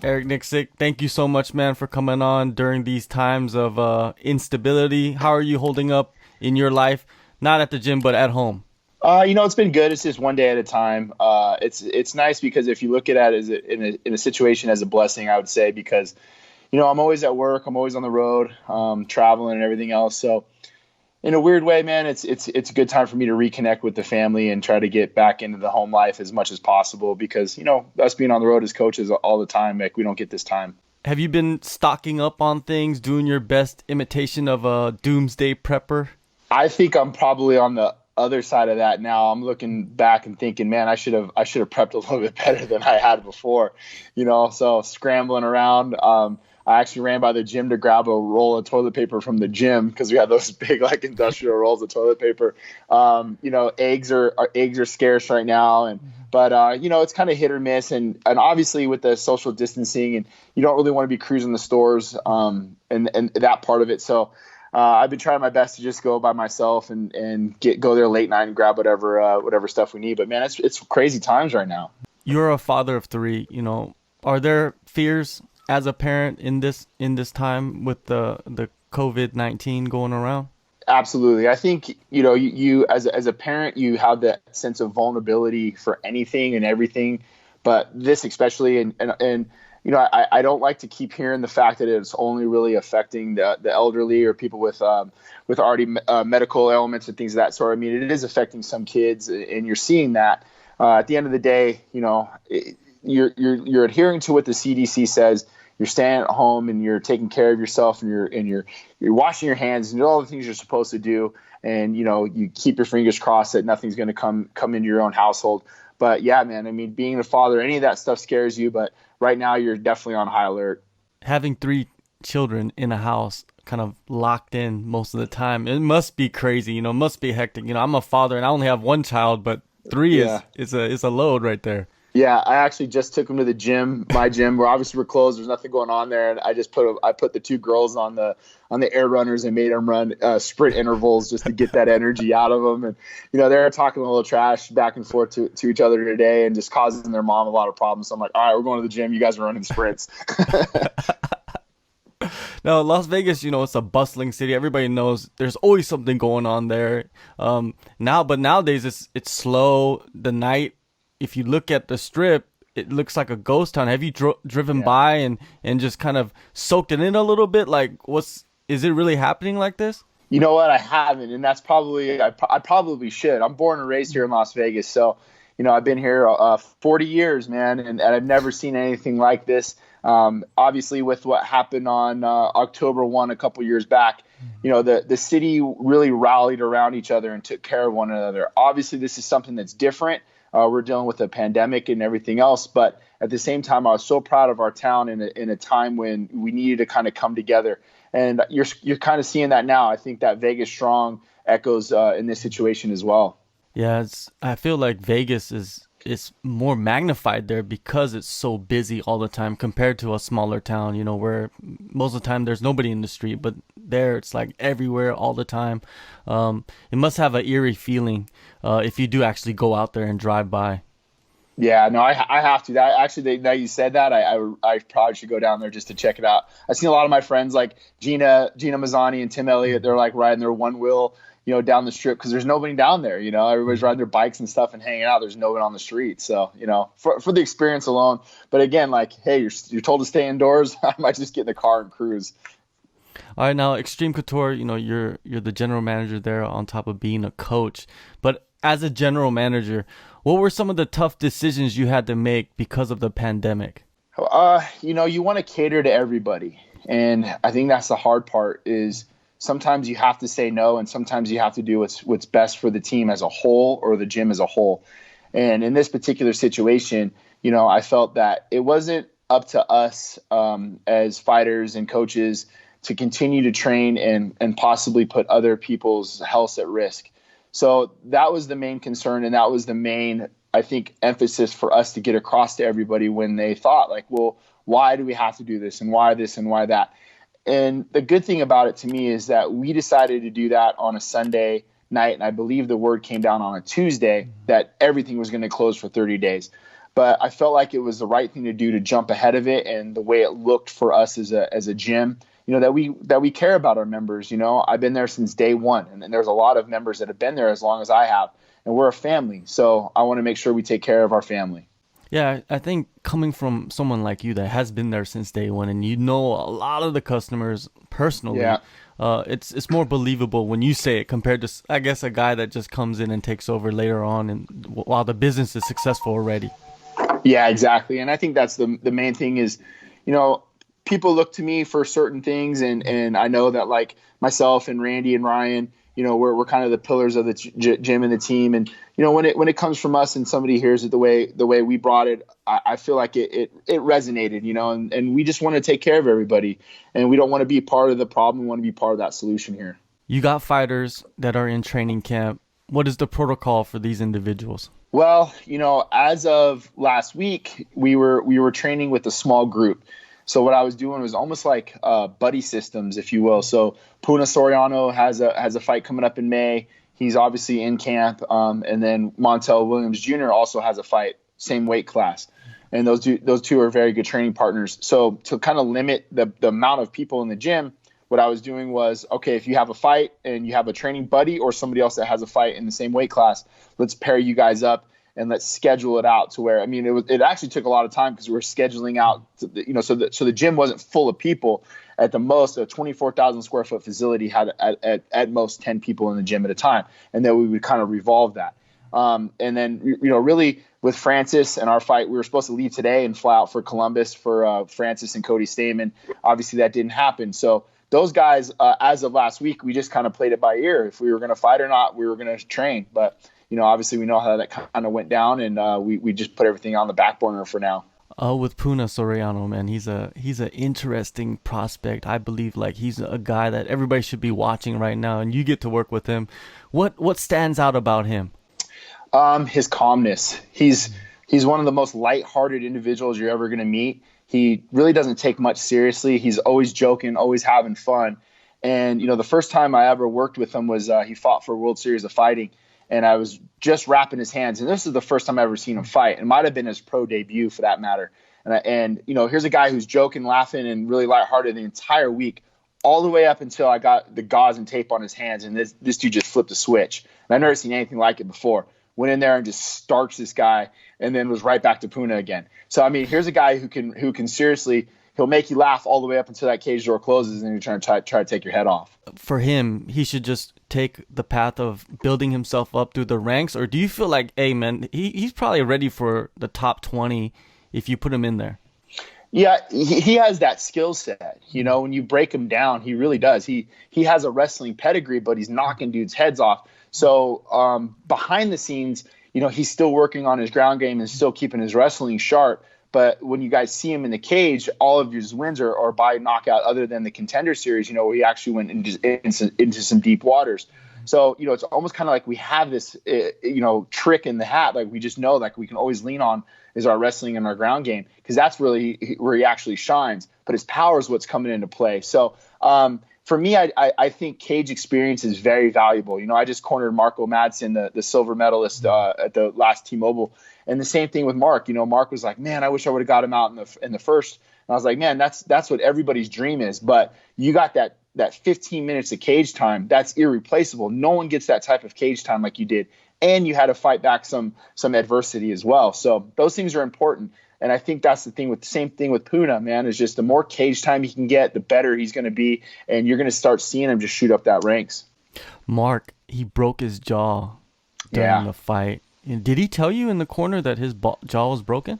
Eric Nicksick, thank you so much, man, for coming on during these times of instability. How are you holding up in your life? Not at the gym, but at home. It's been good. It's just one day at a time. It's nice because if you look at it as in a situation as a blessing, I would say, because I'm always at work, I'm always on the road, traveling and everything else. So in a weird way, man, it's a good time for me to reconnect with the family and try to get back into the home life as much as possible because us being on the road as coaches all the time, like we don't get this time. Have you been stocking up on things, doing your best imitation of a doomsday prepper? I think I'm probably on the other side of that now. I'm looking back and thinking, man, I should have prepped a little bit better than I had before, so scrambling around. I actually ran by the gym to grab a roll of toilet paper from the gym because we had those big like industrial rolls of toilet paper. Eggs are scarce right now, but it's kind of hit or miss, and obviously with the social distancing, and you don't really want to be cruising the stores and that part of it. So I've been trying my best to just go by myself and go there late night and grab whatever stuff we need. But man, it's crazy times right now. You're a father of three. Are there fears as a parent in this time with the COVID-19 going around? Absolutely. I think you as a parent, you have that sense of vulnerability for anything and everything, but this especially, and I don't like to keep hearing the fact that it's only really affecting the elderly or people with already medical ailments and things of that sort. I mean, it is affecting some kids, and you're seeing that. At the end of the day, you're adhering to what the CDC says. You're staying at home and you're taking care of yourself, and you're washing your hands and all the things you're supposed to do. And you keep your fingers crossed that nothing's going to come into your own household. But yeah, man, I mean, being a father, any of that stuff scares you, but right now you're definitely on high alert. Having three children in a house kind of locked in most of the time, it must be crazy, it must be hectic. I'm a father and I only have one child, but three is a load right there. Yeah, I actually just took them to the gym, my gym, where obviously we're closed. There's nothing going on there, and I just put the two girls on the air runners and made them run sprint intervals just to get that energy out of them. And they're talking a little trash back and forth to each other today, and just causing their mom a lot of problems. So I'm like, all right, we're going to the gym. You guys are running sprints. Now, Las Vegas, it's a bustling city. Everybody knows there's always something going on there. But nowadays it's slow. The night, if you look at the strip, it looks like a ghost town. Have you driven by and just kind of soaked it in a little bit? Like, is it really happening like this? You know what? I haven't, and that's probably I probably should. I'm born and raised here in Las Vegas, so I've been here 40 years, man, and I've never seen anything like this. Obviously, with what happened on October 1 a couple years back, the city really rallied around each other and took care of one another. Obviously, this is something that's different. We're dealing with a pandemic and everything else, but at the same time, I was so proud of our town in a time when we needed to kind of come together. And you're kind of seeing that now. I think that Vegas strong echoes in this situation as well. Yeah, I feel like Vegas is more magnified there because it's so busy all the time compared to a smaller town, where most of the time there's nobody in the street, but there it's like everywhere all the time. It must have an eerie feeling if you do actually go out there and drive by. Yeah, no, I have to. Now you said that, I probably should go down there just to check it out. I've seen a lot of my friends like Gina Mazzani and Tim Elliott. They're like riding their one wheel, down the strip because there's nobody down there. Everybody's riding their bikes and stuff and hanging out. There's no one on the street. So, for the experience alone. But again, like, hey, you're told to stay indoors. I might just get in the car and cruise. All right, now Xtreme Couture, you're the general manager there on top of being a coach. But as a general manager, what were some of the tough decisions you had to make because of the pandemic? You want to cater to everybody. And I think that's the hard part is sometimes you have to say no, and sometimes you have to do what's best for the team as a whole or the gym as a whole. And in this particular situation, I felt that it wasn't up to us as fighters and coaches to continue to train and possibly put other people's health at risk. So that was the main concern, and that was the main, I think, emphasis for us to get across to everybody when they thought, like, well, why do we have to do this, and why this, and why that? And the good thing about it to me is that we decided to do that on a Sunday night, and I believe the word came down on a Tuesday that everything was going to close for 30 days. but I felt like it was the right thing to do to jump ahead of it, and the way it looked for us as a gym, that we care about our members. I've been there since day one, and there's a lot of members that have been there as long as I have, and we're a family. So I want to make sure we take care of our family. Yeah, I think coming from someone like you that has been there since day one, and a lot of the customers personally, Yeah. It's more believable when you say it compared to, I guess, a guy that just comes in and takes over later on, and while the business is successful already. Yeah, exactly. And I think that's the main thing is, people look to me for certain things, and I know that, like myself and Randy and Ryan, we're kind of the pillars of the gym and the team. And when it comes from us and somebody hears it the way we brought it, I feel like it resonated. And we just want to take care of everybody, and we don't want to be part of the problem. We want to be part of that solution here. You got fighters that are in training camp. What is the protocol for these individuals? Well, as of last week, we were training with a small group. So what I was doing was almost like buddy systems, if you will. So Pune Soriano has a fight coming up in May. He's obviously in camp. And then Montel Williams Jr. also has a fight, same weight class. And those two are very good training partners. So to kind of limit the amount of people in the gym, what I was doing was, okay, if you have a fight and you have a training buddy or somebody else that has a fight in the same weight class, let's pair you guys up. And let's schedule it out to where, it actually took a lot of time because we were scheduling out, so the gym wasn't full of people. At the most, a 24,000 square foot facility had at most 10 people in the gym at a time. And then we would kind of revolve that. And then, really with Francis and our fight, we were supposed to leave today and fly out for Columbus for Francis and Cody Stamen. Obviously that didn't happen. So those guys, as of last week, we just kind of played it by ear. If we were going to fight or not, we were going to train. But obviously we know how that kind of went down, and we just put everything on the back burner for now. With Pune Soriano, man, he's an interesting prospect. I believe like he's a guy that everybody should be watching right now, and you get to work with him. What stands out about him? His calmness. He's one of the most lighthearted individuals you're ever going to meet. He really doesn't take much seriously. He's always joking, always having fun. And the first time I ever worked with him was he fought for World Series of Fighting. And I was just wrapping his hands. And this is the first time I've ever seen him fight. It might have been his pro debut for that matter. And here's a guy who's joking, laughing, and really lighthearted the entire week, all the way up until I got the gauze and tape on his hands. And this dude just flipped a switch. And I've never seen anything like it before. Went in there and just starched this guy, and then was right back to Puna again. So, here's a guy who can seriously, he'll make you laugh all the way up until that cage door closes and you're trying to try to take your head off. For him, he should just take the path of building himself up through the ranks? Or do you feel like, hey, man, he's probably ready for the top 20 if you put him in there? Yeah, he has that skill set. When you break him down, he really does. He has a wrestling pedigree, but he's knocking dudes' heads off. So behind the scenes, he's still working on his ground game and still keeping his wrestling sharp. But when you guys see him in the cage, all of his wins are by knockout, other than the Contender Series, where he actually went into some deep waters. So, it's almost kind of like we have this, trick in the hat. Like we just know, like we can always lean on is our wrestling and our ground game, because that's really where he actually shines. But his power is what's coming into play. So for me, I think cage experience is very valuable. I just cornered Marco Madsen, the silver medalist at the last T-Mobile. And the same thing with Mark. Mark was like, man, I wish I would have got him out in the first. And I was like, man, that's what everybody's dream is. But you got that 15 minutes of cage time. That's irreplaceable. No one gets that type of cage time like you did. And you had to fight back some adversity as well. So those things are important. And I think that's the same thing with Puna, man, is just the more cage time he can get, the better he's going to be. And you're going to start seeing him just shoot up that ranks. Mark, he broke his jaw during the fight. Did he tell you in the corner that his jaw was broken?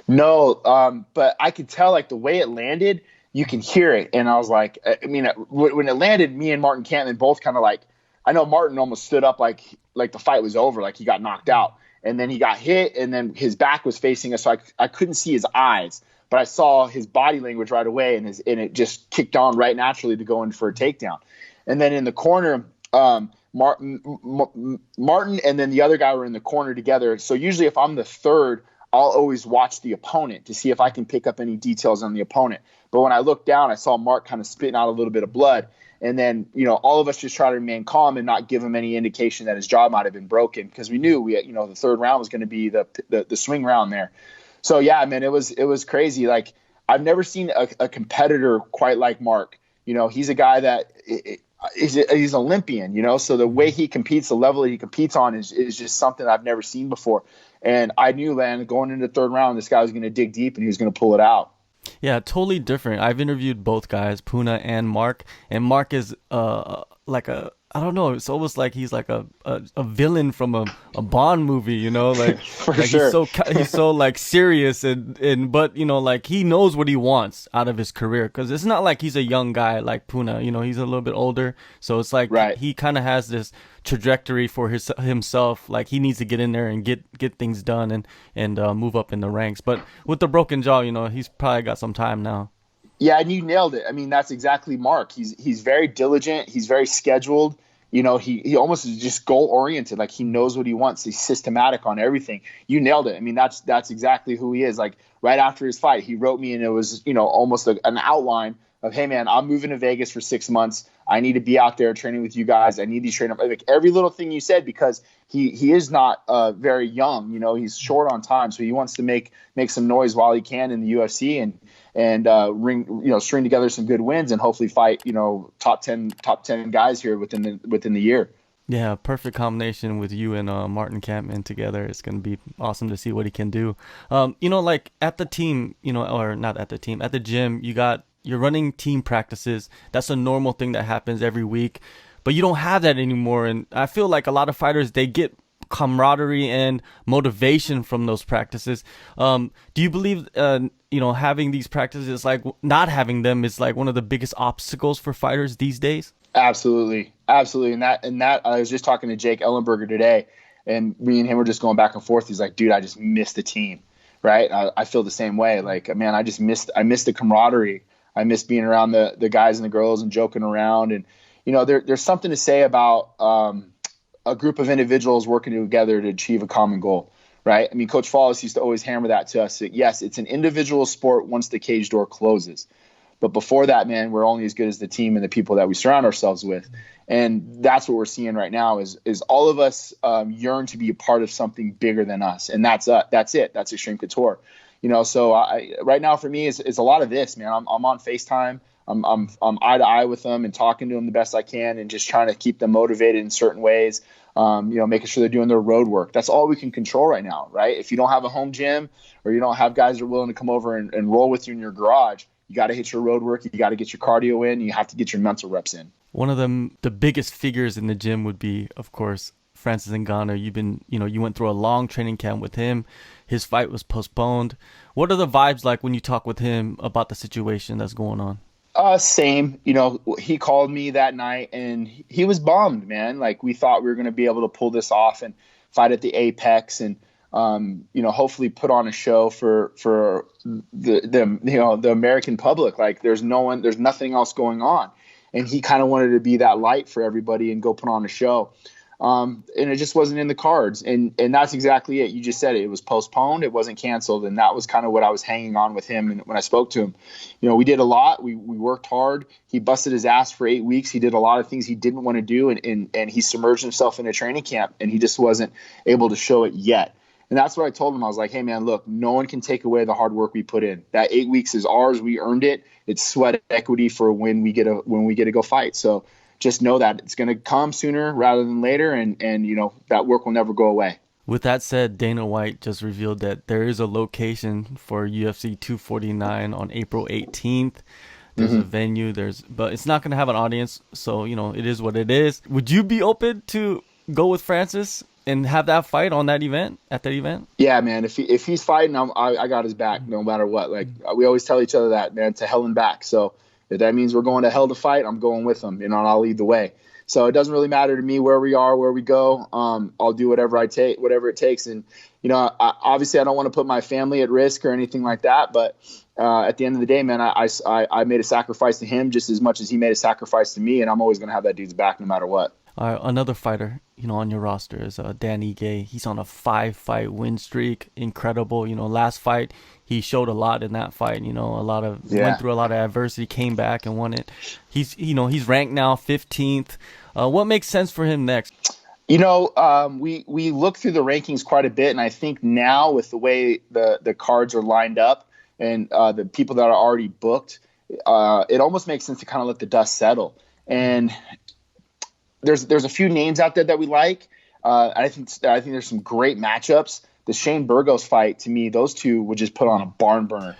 No, but I could tell, like, the way it landed, you can hear it. And I was like, when it landed, me and Martin Campman both kind of like, I know Martin almost stood up like the fight was over, like he got knocked out. And then he got hit, and then his back was facing us, so I couldn't see his eyes. But I saw his body language right away, and it just kicked on right naturally to go in for a takedown. And then in the corner, Martin and then the other guy were in the corner together. So usually if I'm the third, I'll always watch the opponent to see if I can pick up any details on the opponent. But when I looked down, I saw Mark kind of spitting out a little bit of blood. And then, all of us just try to remain calm and not give him any indication that his jaw might have been broken, because we knew the third round was going to be the swing round there. So yeah, man, it was crazy. Like, I've never seen a competitor quite like Mark. He's a guy that he's Olympian, so the way he competes, the level he competes on is just something I've never seen before. And I knew, man, going into the third round, this guy was going to dig deep and he was going to pull it out. Yeah, totally different. I've interviewed both guys, Puna and Mark is I don't know, it's almost like he's like a villain from a Bond movie, like, For like sure. he's so like serious and but like he knows what he wants out of his career, because it's not like he's a young guy like Puna, he's a little bit older, so it's like Right. he kind of has this trajectory for himself, like he needs to get in there and get things done and move up in the ranks. But with the broken jaw, he's probably got some time now. Yeah, and you nailed it. I mean, that's exactly Mark. He's very diligent. He's very scheduled. He almost is just goal oriented. Like, he knows what he wants. He's systematic on everything. You nailed it. I mean, that's exactly who he is. Like, right after his fight, he wrote me, and it was almost an outline of, hey man, I'm moving to Vegas for 6 months. I need to be out there training with you guys. I need these training, like every little thing you said, because he is not very young. He's short on time, so he wants to make some noise while he can in the UFC and string together some good wins and hopefully fight top 10 guys here within the year. Yeah, perfect combination with you and Martin Kampman together. It's going to be awesome to see what he can do. Like at the team, or not at the team, at the gym, you're running team practices. That's a normal thing that happens every week, but you don't have that anymore. And I feel like a lot of fighters, they get camaraderie and motivation from those practices. Do you believe, having these practices, like not having them, is like one of the biggest obstacles for fighters these days? Absolutely. And that I was just talking to Jake Ellenberger today, and me and him were just going back and forth. He's like, dude, I just miss the team. Right. I feel the same way. Like, man, I miss the camaraderie. I miss being around the guys and the girls and joking around. And, there's something to say about a group of individuals working together to achieve a common goal. Right. I mean, Coach Follis used to always hammer that to us. That, yes, it's an individual sport once the cage door closes. But before that, man, we're only as good as the team and the people that we surround ourselves with. And that's what we're seeing right now is all of us yearn to be a part of something bigger than us. And that's it. That's Xtreme Couture. So right now for me is a lot of this, man. I'm on FaceTime. I'm eye to eye with them and talking to them the best I can and just trying to keep them motivated in certain ways. Making sure they're doing their road work. That's all we can control right now, right? If you don't have a home gym or you don't have guys that are willing to come over and roll with you in your garage, you got to hit your road work. You got to get your cardio in. You have to get your mental reps in. One of the biggest figures in the gym would be, of course, Francis Ngannou. You went through a long training camp with him. His fight was postponed. What are the vibes like when you talk with him about the situation that's going on? Same. He called me that night and he was bummed, man. Like, we thought we were going to be able to pull this off and fight at the Apex and hopefully put on a show for the American public. Like, there's nothing else going on. And he kind of wanted to be that light for everybody and go put on a show. And it just wasn't in the cards. And that's exactly it. You just said it. It was postponed. It wasn't canceled. And that was kind of what I was hanging on with him. And when I spoke to him, we did a lot. We worked hard. He busted his ass for 8 weeks. He did a lot of things he didn't want to do. And he submerged himself in a training camp. And he just wasn't able to show it yet. And that's what I told him. I was like, hey, man, look, no one can take away the hard work we put in. That 8 weeks is ours. We earned it. It's sweat equity for when we get to go fight. So just know that it's going to come sooner rather than later. And that work will never go away. With that said, Dana White just revealed that there is a location for UFC 249 on April 18th. There's a venue. But it's not going to have an audience. So, it is what it is. Would you be open to go with Francis and have that fight on that event, at that event? Yeah, man. If he's fighting, I got his back no matter what. Like, we always tell each other that, man, to hell and back. So if that means we're going to hell to fight, I'm going with him, and I'll lead the way. So it doesn't really matter to me where we are, where we go. I'll do whatever it takes. And, obviously I don't want to put my family at risk or anything like that. But at the end of the day, man, I made a sacrifice to him just as much as he made a sacrifice to me. And I'm always going to have that dude's back no matter what. Another fighter, on your roster is Dan Ige. He's on a 5-fight win streak. Incredible. Last fight, he showed a lot in that fight. Went through a lot of adversity, came back and won it. He's ranked now 15th. What makes sense for him next? We look through the rankings quite a bit, and I think now with the way the cards are lined up and the people that are already booked, it almost makes sense to kind of let the dust settle. And there's a few names out there that we like. I think there's some great matchups. The Shane Burgos fight, to me, those two would just put on a barn burner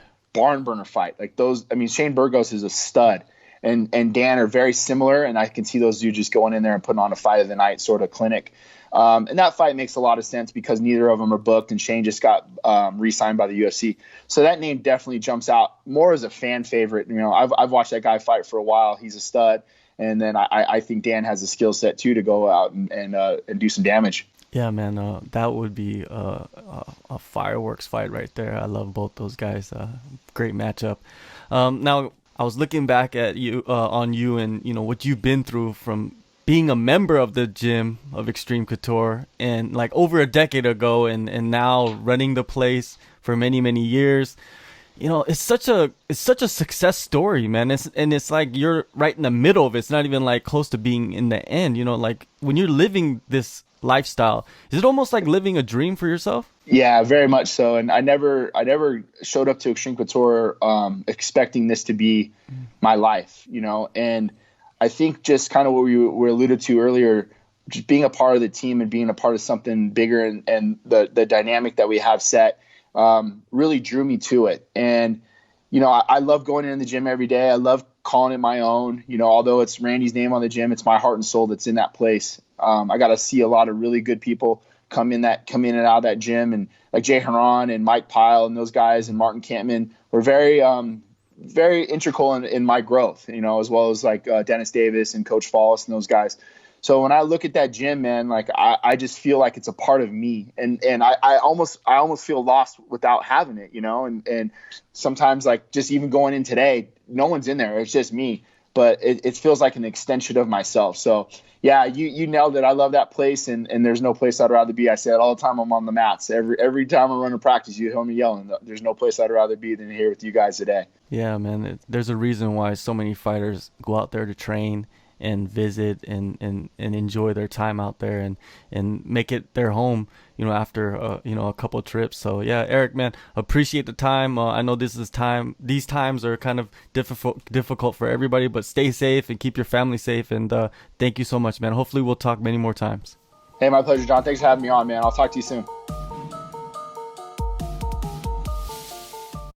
fight. Like those, I mean, Shane Burgos is a stud, and Dan are very similar, and I can see those dudes just going in there and putting on a fight of the night sort of clinic. And that fight makes a lot of sense because neither of them are booked, and Shane just got re-signed by the UFC. So that name definitely jumps out more as a fan favorite. I've watched that guy fight for a while. He's a stud. And then I think Dan has the skill set too to go out and do some damage. Yeah, man, that would be a fireworks fight right there. I love both those guys. Great matchup. Now, I was looking back at you on you and what you've been through from being a member of the gym of Xtreme Couture and like over a decade ago, and now running the place for many, many years. It's such a success story, man. It's like you're right in the middle of it. It's not even like close to being in the end. Like when you're living this lifestyle, is it almost like living a dream for yourself? Yeah, very much so. And I never showed up to Xtreme Couture expecting this to be my life, And I think just kind of what we were alluded to earlier, just being a part of the team and being a part of something bigger and the dynamic that we have set really drew me to it. And, I love going in the gym every day. I love calling it my own, although it's Randy's name on the gym, it's my heart and soul that's in that place. I got to see a lot of really good people come in and out of that gym, and like Jay Haran and Mike Pyle and those guys and Martin Campman were very, very integral in my growth, as well as like Dennis Davis and Coach Fallis and those guys. So when I look at that gym, man, like I just feel like it's a part of me, and I almost feel lost without having it, and sometimes like just even going in today, no one's in there. It's just me, but it feels like an extension of myself. So yeah, you nailed it. I love that place, and there's no place I'd rather be. I say it all the time. I'm on the mats. Every time I run a practice, you hear me yelling. There's no place I'd rather be than here with you guys today. Yeah, man. There's a reason why so many fighters go out there to train and visit and enjoy their time out there and make it their home, after a couple of trips. So yeah, Eric, man, appreciate the time. I know these times are kind of difficult for everybody, but stay safe and keep your family safe. And thank you so much, man. Hopefully we'll talk many more times. Hey, my pleasure, John. Thanks for having me on, man. I'll talk to you soon.